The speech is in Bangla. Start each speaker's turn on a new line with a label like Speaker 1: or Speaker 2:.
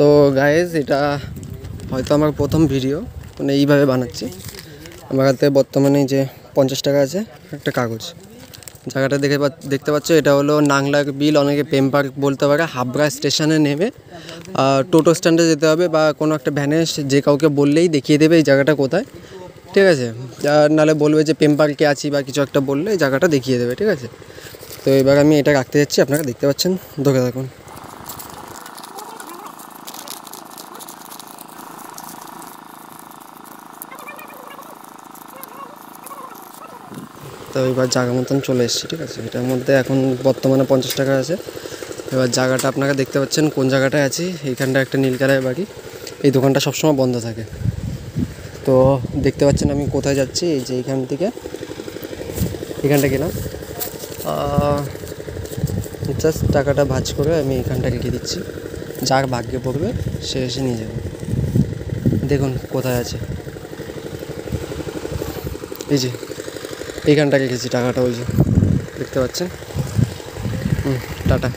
Speaker 1: তো গাইজ এটা হয়তো আমার প্রথম ভিডিও, মানে এইভাবে বানাচ্ছি। আমার হাতে বর্তমানে যে 50 টাকা আছে, একটা কাগজ। জায়গাটা দেখতে পাচ্ছ, এটা হলো নাংলার বিল, অনেকে পেম পার্ক বলতে পারে। হাবড়া স্টেশনে নেমে টোটো স্ট্যান্ডে যেতে হবে বা কোনো একটা ভ্যানে যে কাউকে বললেই দেখিয়ে দেবে এই জায়গাটা কোথায়, ঠিক আছে। নাহলে বলবে যে পেম পার্কে আছি বা কিছু একটা বললে এই জায়গাটা দেখিয়ে দেবে, ঠিক আছে। তো এবার আমি এটা রাখতে যাচ্ছি, আপনারা দেখতে পাচ্ছেন, ধরে থাকুন। তো এবার জায়গা মতন চলে এসেছি, ঠিক আছে। এটার মধ্যে এখন বর্তমানে 50 টাকা আছে। এবার জায়গাটা আপনারা দেখতে পাচ্ছেন কোন জায়গাটায় আছি। এইখানটা একটা নীল কালারের বাড়ি। এই দোকানটা সবসময় বন্ধ থাকে। তো দেখতে পাচ্ছেন আমি কোথায় যাচ্ছি। এই যে এইখান থেকে এখানটা গেলাম, জাস্ট টাকাটা ভাঁজ করে আমি এখানটা রেখে দিচ্ছি। যার ভাগ্যে পড়বে সে এসে নিয়ে যাবে। দেখুন কোথায় আছে, এই যে এইখানটা রেখেছি টাকাটা, ওই যে দেখতে পাচ্ছেন। টাটা।